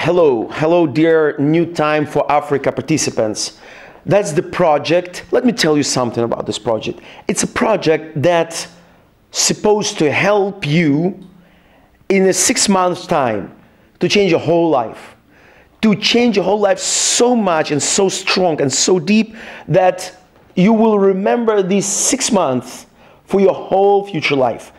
Hello, dear New Time for Africa participants. That's the project. Let me tell you something about this project. It's a project that's supposed to help you in a 6 months time to change your whole life. To change your whole life so much and so strong and so deep that you will remember these 6 months for your whole future life.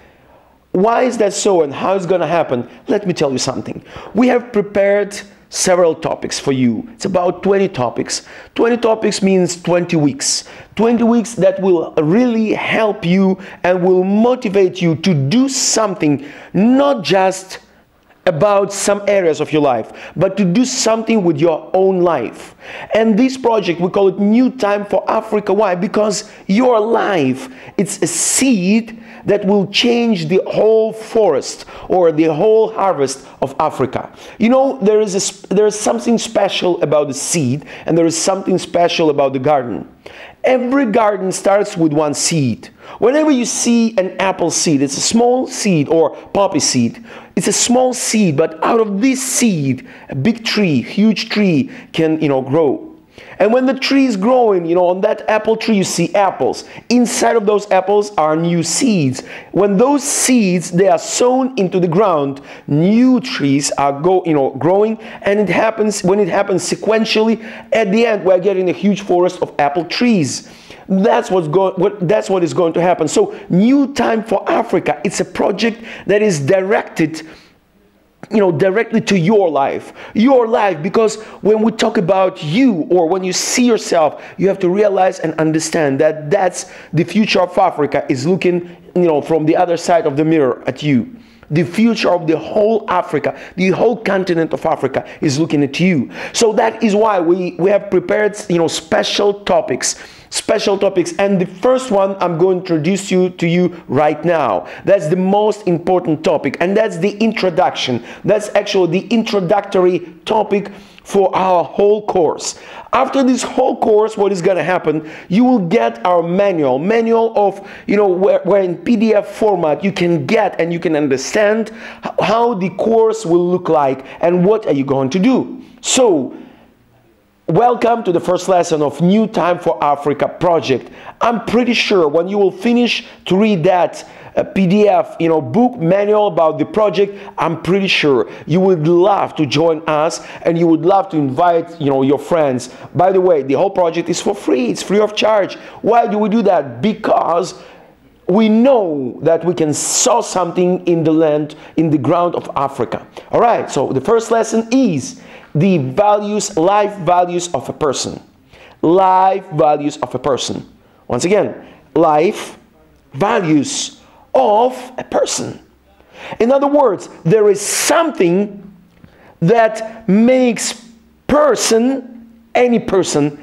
Why is that so and how it's going to happen? Let me tell you something. We have prepared several topics for you. It's about 20 topics. 20 topics means 20 weeks. 20 weeks that will really help you and will motivate you to do something, not just about some areas of your life, but to do something with your own life. And this project, we call it New Time for Africa. Why? Because your life, it's a seed that will change the whole forest or the whole harvest of Africa. You know, there is something special about the seed, and there is something special about the garden. Every garden starts with one seed. Whenever you see an apple seed, it's a small seed, or poppy seed. It's a small seed, but out of this seed, a big tree, huge tree can, grow. And when the tree is growing, on that apple tree you see apples. Inside of those apples are new seeds. When those seeds, they are sown into the ground, new trees are growing, and when it happens sequentially, at the end we're getting a huge forest of apple trees. That's what is going to happen. So New Time for Africa, it's a project that is directed directly to your life, because when we talk about you, or when you see yourself, you have to realize and understand that that's the future of Africa is looking, from the other side of the mirror at you. The future of the whole Africa, the whole continent of Africa is looking at you. So that is why we have prepared, special topics. And the first one I'm going to introduce to you right now. That's the most important topic, and that's the introduction. That's actually the introductory topic for our whole course. After this whole course, what is going to happen? You will get our manual of, where in PDF format you can get and you can understand how the course will look like and what are you going to do. So, welcome to the first lesson of New Time for Africa project. I'm pretty sure when you will finish to read that PDF, book manual about the project, I'm pretty sure you would love to join us and you would love to invite, your friends. By the way, the whole project is for free. It's free of charge. Why do we do that? Because we know that we can sow something in the land, in the ground of Africa. All right, so the first lesson is the life values of a person. Life values of a person. Once again, life values of a person. In other words, there is something that makes any person,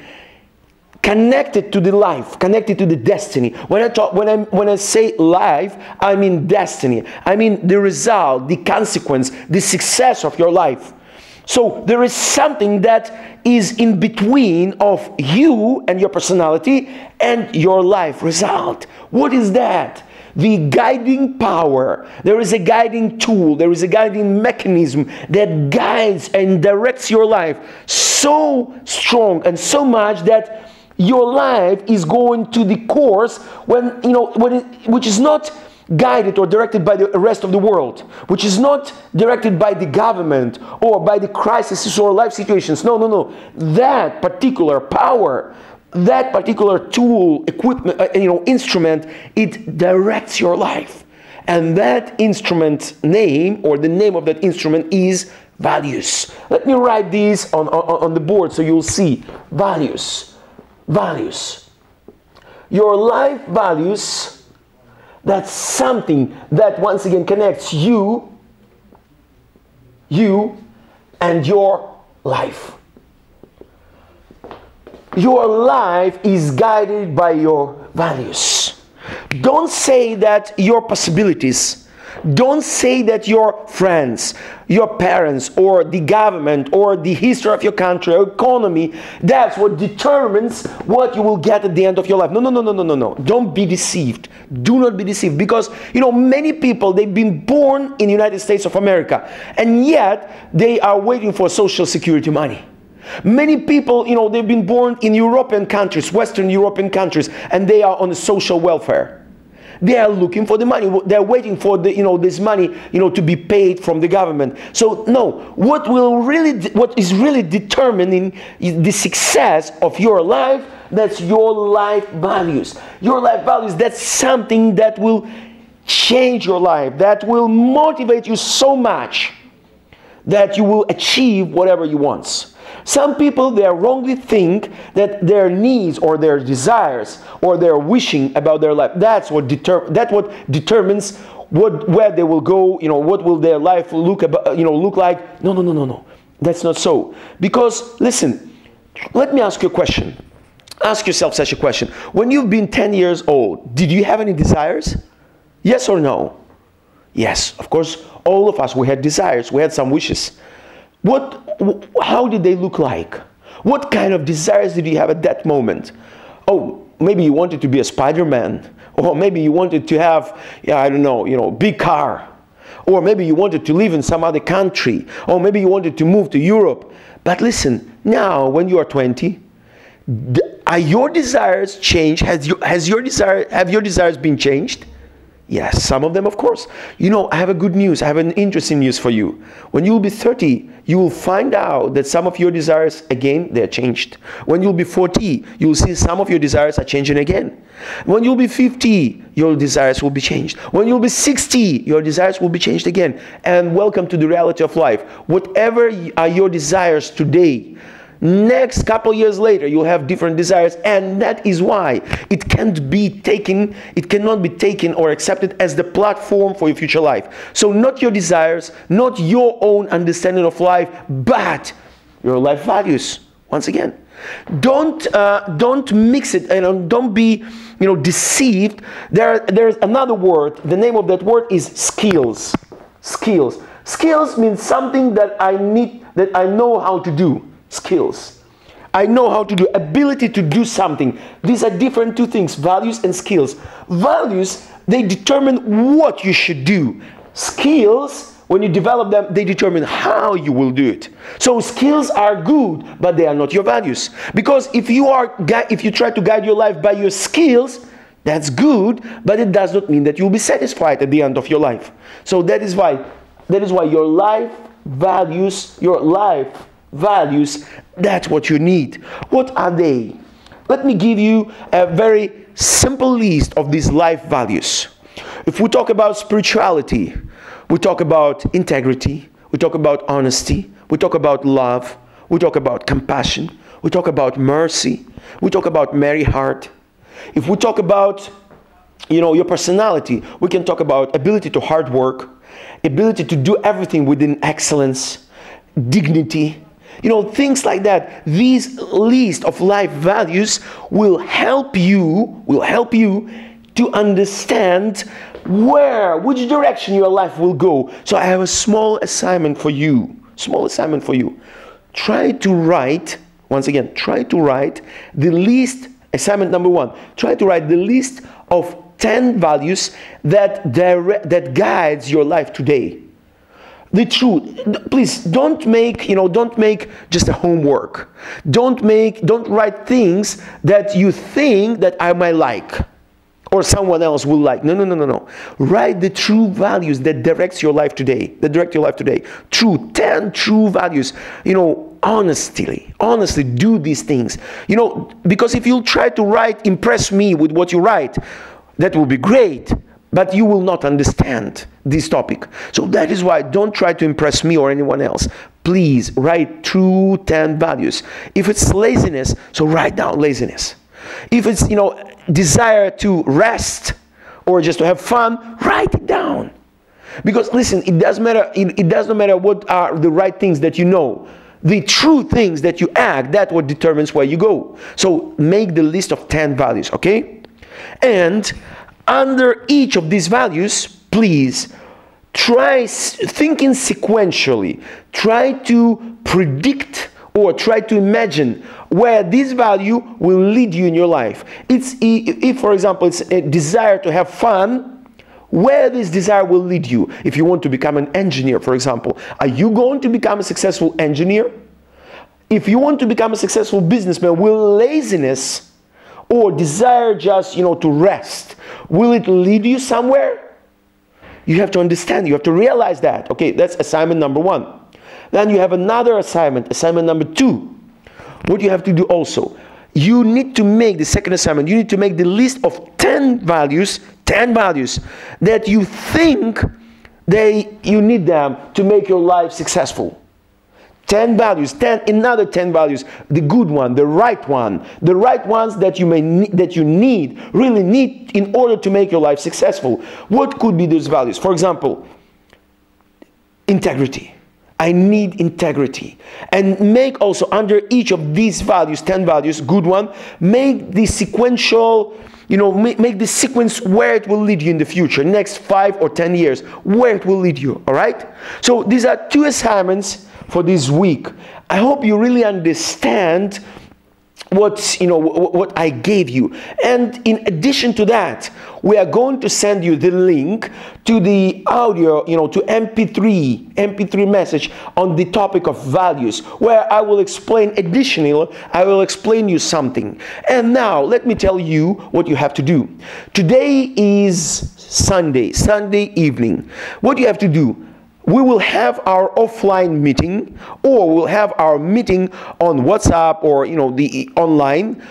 connected to the life, connected to the destiny. When I say life, I mean destiny. I mean the result, the consequence, the success of your life. So there is something that is in between of you and your personality and your life result. What is that? The guiding power. There is a guiding tool. There is a guiding mechanism that guides and directs your life so strong and so much that your life is going to the course which is not guided or directed by the rest of the world, which is not directed by the government or by the crises or life situations. No. That particular power, that particular tool, equipment, instrument, it directs your life. And that instrument name, or the name of that instrument, is values. Let me write these on the board so you'll see. Values. Your life values, that's something that once again connects you and your life. Your life is guided by your values. Don't say that your possibilities, Don't say that your friends, your parents, or the government, or the history of your country, or economy, that's what determines what you will get at the end of your life. No, no, no, no, no, no, no. Don't be deceived. Do not be deceived. Because, many people, they've been born in the United States of America, and yet they are waiting for Social Security money. Many people, they've been born in European countries, Western European countries, and they are on the social welfare. They are looking for the money. They're waiting for this money, to be paid from the government. So no, what is really determining the success of your life, that's your life values. Your life values, that's something that will change your life, that will motivate you so much that you will achieve whatever you want. Some people, they wrongly think that their needs or their desires or their wishing about their life, that's what determines where they will go, what will their life look like. No, no, no, no, no. That's not so. Because, listen, let me ask you a question. Ask yourself such a question. When you've been 10 years old, did you have any desires? Yes or no? Yes, of course, all of us, we had desires, we had some wishes. How did they look like? What kind of desires did you have at that moment? Oh, maybe you wanted to be a Spider-Man, or maybe you wanted to have, I don't know, big car, or maybe you wanted to live in some other country, or maybe you wanted to move to Europe. But listen, now when you are 20, are your desires changed? Have your desires been changed? Yes, some of them, of course. I have a good news. I have an interesting news for you. When you'll be 30, you will find out that some of your desires, again, they're changed. When you'll be 40, you'll see some of your desires are changing again. When you'll be 50, your desires will be changed. When you'll be 60, your desires will be changed again. And welcome to the reality of life. Whatever are your desires today, next couple years later, you'll have different desires, and that is why it cannot be taken or accepted as the platform for your future life. So not your desires, not your own understanding of life, but your life values. Once again, don't mix it, and don't be deceived. There's another word. The name of that word is skills. Skills means something that I know how to do. Skills. I know how to do, ability to do something. These are different two things, values and skills. Values, they determine what you should do. Skills, when you develop them, they determine how you will do it. So skills are good, but they are not your values. Because if you try to guide your life by your skills, that's good, but it does not mean that you'll be satisfied at the end of your life. So that is why your life values, that's what you need. What are they? Let me give you a very simple list of these life values. If we talk about spirituality, we talk about integrity, we talk about honesty, we talk about love, we talk about compassion, we talk about mercy, we talk about merry heart. If we talk about your personality, we can talk about ability to hard work, ability to do everything within excellence, dignity, things like that. These list of life values will help you to understand which direction your life will go. So I have a small assignment for you. Try to write the list. Assignment number 1. Try to write the list of 10 values that guides your life today. The truth. Please don't make just a homework. Don't write things that you think that I might like or someone else will like. No. Write the true values that direct your life today. 10 true values. Honestly do these things. Because if you try to impress me with what you write, that will be great. But you will not understand this topic. So that is why don't try to impress me or anyone else. Please write true 10 values. If it's laziness, so write down laziness. If it's desire to rest or just to have fun, write it down. Because listen, it doesn't matter what are the right things that you know. The true things that you act, that's what determines where you go. So make the list of 10 values, okay? And under each of these values, please Try thinking sequentially. Try to predict or try to imagine where this value will lead you in your life. If for example, it's a desire to have fun, where this desire will lead you. If you want to become an engineer, for example, are you going to become a successful engineer? If you want to become a successful businessman, will laziness or desire just, to rest, will it lead you somewhere? You have to understand, you have to realize that. Okay, that's assignment number 1. Then you have another assignment, assignment number 2. What you have to do also, you need to make the second assignment, you need to make the list of 10 values that you think you need them to make your life successful. 10 values, another 10 values, the good one, the right ones that you really need in order to make your life successful. What could be those values? For example, integrity. I need integrity. And make also under each of these values, 10 values, good one, make the sequential, make the sequence where it will lead you in the future, next 5 or 10 years, where it will lead you, all right? So these are 2 assignments for this week. I hope you really understand what I gave you. And in addition to that, we are going to send you the link to the audio, to MP3 message on the topic of values, where I will explain you something. And now let me tell you what you have to do. Today is Sunday evening. What you have to do, we will have our offline meeting, or we'll have our meeting on WhatsApp or the online.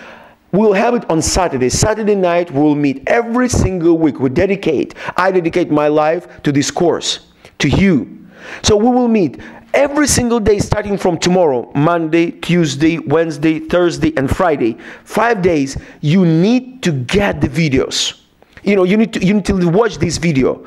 We'll have it on Saturday. Saturday night we'll meet every single week. I dedicate my life to this course, to you. So we will meet every single day starting from tomorrow, Monday, Tuesday, Wednesday, Thursday, and Friday. 5 days. You need to get the videos. You need to watch this video.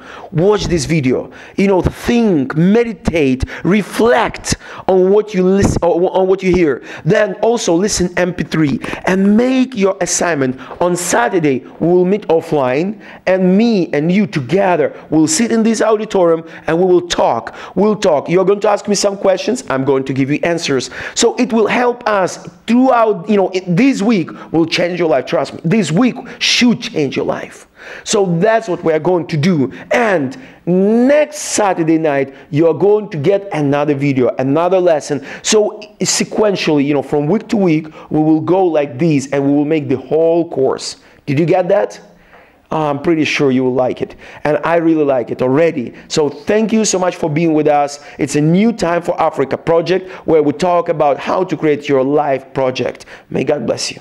Think, meditate, reflect on what you listen, on what you hear. Then also listen MP3 and make your assignment. On Saturday we will meet offline, and me and you together will sit in this auditorium and we will talk. You're going to ask me some questions. I'm going to give you answers. So it will help us throughout. This week will change your life. Trust me. This week should change your life. So that's what we are going to do. And next Saturday night, you are going to get another video, another lesson. So sequentially, from week to week, we will go like this, and we will make the whole course. Did you get that? I'm pretty sure you will like it. And I really like it already. So thank you so much for being with us. It's a New Time for Africa project, where we talk about how to create your life project. May God bless you.